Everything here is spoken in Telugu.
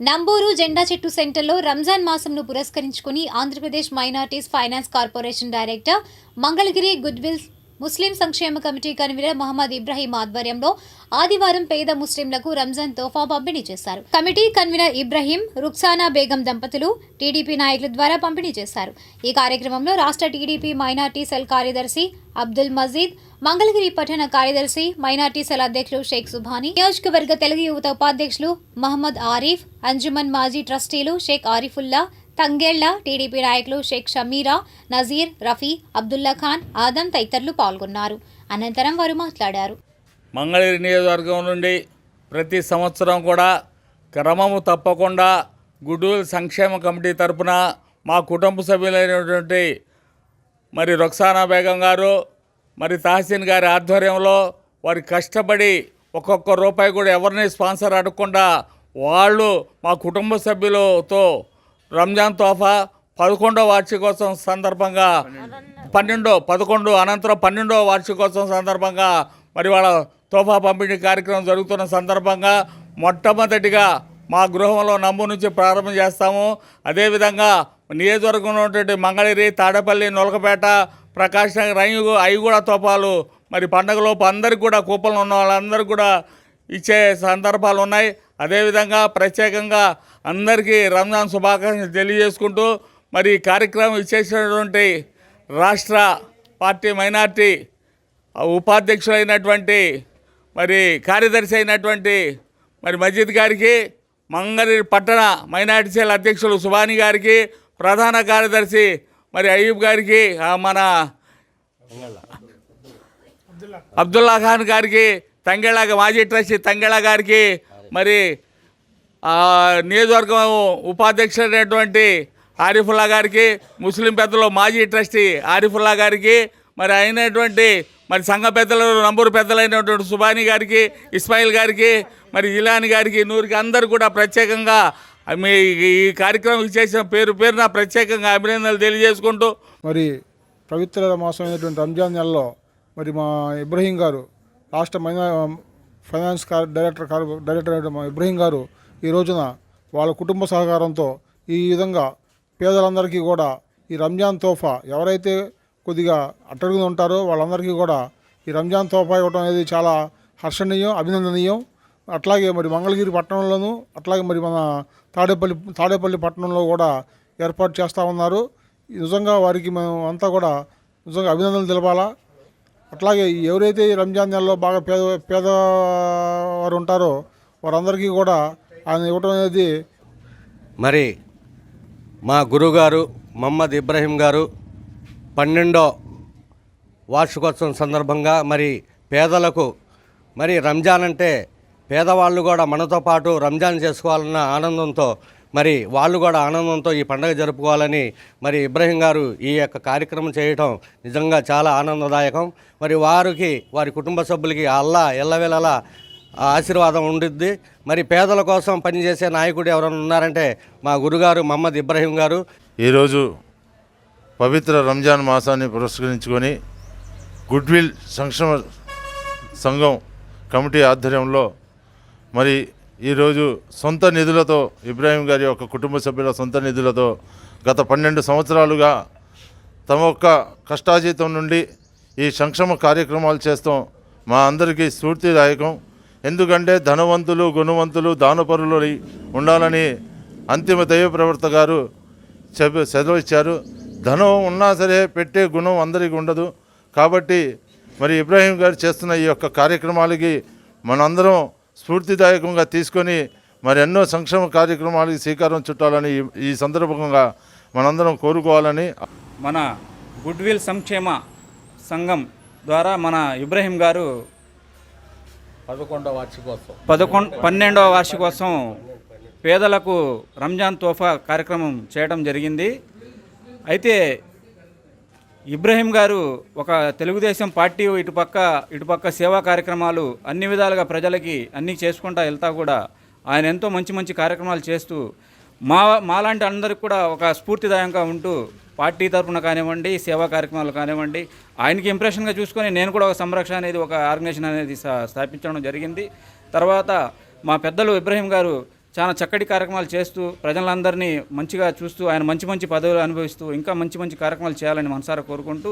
నంబూరు జెండా చెట్టు సెంటర్లో రంజాన్ మాసంను పురస్కరించుకుని Andhra Pradesh minorities finance corporation director Mangalagiri goodwill Muslim సంక్షేమ కమిటీ కన్వీనర్ మహమ్మద్ ఇబ్రహీం ఆధ్వర్యంలో ఆదివారం పేద ముస్లింలకు రంజాన్ తోఫా పంపిణీ చేశారు. కమిటీ కన్వీనర్ ఇబ్రహీం, రుక్సానా బేగం దంపతులు టీడీపీ నాయకుల ద్వారా పంపిణీ చేశారు. ఈ కార్యక్రమంలో రాష్ట్ర టీడీపీ మైనార్టీ సెల్ కార్యదర్శి అబ్దుల్ మజీద్, మంగళగిరి పట్టణ కార్యదర్శి మైనార్టీ సెల్ అధ్యక్షులు షేక్ సుభాని, నియోజకవర్గ తెలుగు యువత ఉపాధ్యక్షులు మహమ్మద్ ఆరిఫ్, అంజుమన్ మాజీ ట్రస్టీలు షేక్ ఆరిఫుల్లా, తంగేళ్ల టీడీపీ నాయకులు షేక్ షమీరా, నజీర్, రఫీ, అబ్దుల్లా ఖాన్, ఆదం తదితరులు పాల్గొన్నారు. అనంతరం వారు మాట్లాడారు. మంగళగిరి నియోజకవర్గం నుండి ప్రతి సంవత్సరం కూడా క్రమము తప్పకుండా గుడ్విల్ సంక్షేమ కమిటీ తరపున మా కుటుంబ సభ్యులైనటువంటి మరి రుక్సానా బేగం గారు, మరి తహసీన్ గారి ఆధ్వర్యంలో వారి కష్టపడి ఒక్కొక్క రూపాయి కూడా ఎవరిని స్పాన్సర్ అడగకుండా వాళ్ళు మా కుటుంబ సభ్యులతో రంజాన్ తోఫా 11వ వార్షికోత్సవం సందర్భంగా 11 అనంతరం 12వ వార్షికోత్సవం సందర్భంగా మరి వాళ్ళ తోఫా పంపిణీ కార్యక్రమం జరుగుతున్న సందర్భంగా మొట్టమొదటిగా మా గృహంలో నంబూరు నుంచి ప్రారంభం చేస్తాము. అదేవిధంగా నియోజకవర్గంలో ఉన్నటువంటి మంగళగిరి, తాడేపల్లి, నొలకపేట, ప్రకాశ్ నగర్ అవి కూడా తోఫాలు మరి పండగలోపు అందరికీ కూడా కూపన్లు ఉన్న వాళ్ళందరికీ కూడా ఇచ్చే సందర్భాలు ఉన్నాయి. అదేవిధంగా ప్రత్యేకంగా అందరికీ రంజాన్ శుభాకాంక్షలు తెలియజేసుకుంటూ మరి ఈ కార్యక్రమం ఇచ్చేసినటువంటి రాష్ట్ర పార్టీ మైనార్టీ ఉపాధ్యక్షులైనటువంటి మరి కార్యదర్శి అయినటువంటి మరి మజీద్ గారికి, మంగళగిరి పట్టణ మైనార్టీ సెల్ అధ్యక్షులు సుబాని గారికి, ప్రధాన కార్యదర్శి మరి అయ్యూబ్ గారికి, మన అబ్దుల్లా ఖాన్ గారికి, తంగేళ మాజీ ట్రస్టీ తంగేళ గారికి, మరి నియోజకవర్గం ఉపాధ్యక్షుడైనటువంటి ఆరిఫుల్లా గారికి, ముస్లిం పెద్దలు మాజీ ట్రస్టీ ఆరిఫుల్లా గారికి, మరి అయినటువంటి మరి సంఘ పెద్దలు నంబూరు పెద్దలైనటువంటి సుబాని గారికి, ఇస్మాయిల్ గారికి, మరి జిలాని గారికి, నూరికి అందరూ కూడా ప్రత్యేకంగా మీ ఈ కార్యక్రమం చేసిన పేరున ప్రత్యేకంగా అభినందనలు తెలియజేసుకుంటూ మరి పవిత్ర మాసమైనటువంటి రంజాన్ నెలలో మరి మా ఇబ్రహీం గారు రాష్ట్ర ఫైనాన్స్ డైరెక్టర్ ఇబ్రహీం గారు ఈ రోజున వాళ్ళ కుటుంబ సహకారంతో ఈ విధంగా పేదలందరికీ కూడా ఈ రంజాన్ తోఫా ఎవరైతే కొద్దిగా అట్టడుగున ఉంటారో వాళ్ళందరికీ కూడా ఈ రంజాన్ తోఫా ఇవ్వడం అనేది చాలా హర్షణీయం, అభినందనీయం. అట్లాగే మరి మంగళగిరి పట్టణంలోనూ, అట్లాగే మరి మన తాడేపల్లి పట్టణంలో కూడా ఏర్పాటు చేస్తూ ఉన్నారు. నిజంగా వారికి మేము అంతా కూడా నిజంగా అభినందనలు తెలపాలా. అట్లాగే ఎవరైతే ఈ రంజాన్ నెలలో బాగా పేదవారు ఉంటారో వారందరికీ కూడా ఆయన ఇవ్వటం అనేది. మరి మా గురువుగారు మహమ్మద్ ఇబ్రహీం గారు 12వ వార్షికోత్సవం సందర్భంగా మరి పేదలకు మరి రంజాన్ అంటే పేదవాళ్ళు కూడా మనతో పాటు రంజాన్ చేసుకోవాలన్న ఆనందంతో మరి వాళ్ళు కూడా ఆనందంతో ఈ పండుగ జరుపుకోవాలని మరి ఇబ్రహీం గారు ఈ యొక్క కార్యక్రమం చేయటం నిజంగా చాలా ఆనందదాయకం. మరి వారికి, వారి కుటుంబ సభ్యులకి అల్లా ఎల్లవేళలా ఆశీర్వాదం ఉండిద్ది. మరి పేదల కోసం పనిచేసే నాయకుడు ఎవరైనా ఉన్నారంటే మా గురుగారు మహమ్మద్ ఇబ్రహీం గారు. ఈరోజు పవిత్ర రంజాన్ మాసాన్ని పురస్కరించుకొని గుడ్విల్ సంక్షేమ సంఘం కమిటీ ఆధ్వర్యంలో మరి ఈరోజు సొంత నిధులతో ఇబ్రహీం గారి యొక్క కుటుంబ సభ్యుల సొంత నిధులతో గత 12 సంవత్సరాలుగా తమ యొక్క కష్టాజీతం నుండి ఈ సంక్షేమ కార్యక్రమాలు చేస్తాం మా అందరికీ స్ఫూర్తిదాయకం. ఎందుకంటే ధనవంతులు, గుణవంతులు, దానపరులు ఉండాలని అంతిమ దైవ ప్రవర్త గారు సెలవు ఇచ్చారు. ధనం ఉన్నా సరే పెట్టే గుణం అందరికీ ఉండదు. కాబట్టి మరి ఇబ్రహీం గారు చేస్తున్న ఈ యొక్క కార్యక్రమాలకి మనందరం స్ఫూర్తిదాయకంగా తీసుకొని మరి ఎన్నో సంక్షేమ కార్యక్రమాలకి శ్రీకారం చుట్టాలని ఈ సందర్భంగా మనందరం కోరుకోవాలని. మన గుడ్విల్ సంక్షేమ సంఘం ద్వారా మన ఇబ్రహీం గారు 12వ వార్షికోత్సవం పేదలకు రంజాన్ తోఫా కార్యక్రమం చేయడం జరిగింది. అయితే ఇబ్రహీం గారు ఒక తెలుగుదేశం పార్టీ ఇటుపక్క సేవా కార్యక్రమాలు అన్ని విధాలుగా ప్రజలకి అన్నీ చేసుకుంటూ వెళ్తా కూడా ఆయన ఎంతో మంచి కార్యక్రమాలు చేస్తూ మాలాంటి అందరికి కూడా ఒక స్ఫూర్తిదాయంగా ఉంటూ పార్టీ తరఫున కానివ్వండి, సేవా కార్యక్రమాలు కానివ్వండి, ఆయనకి ఇంప్రెషన్గా చూసుకొని నేను కూడా ఒక సంరక్షణ అనేది ఒక ఆర్గనైజేషన్ అనేది స్థాపించడం జరిగింది. తర్వాత మా పెద్దలు ఇబ్రహీం గారు చాలా చక్కటి కార్యక్రమాలు చేస్తూ ప్రజలందరినీ మంచిగా చూస్తూ ఆయన మంచి మంచి పదవులు అనుభవిస్తూ ఇంకా మంచి మంచి కార్యక్రమాలు చేయాలని మనసారా కోరుకుంటూ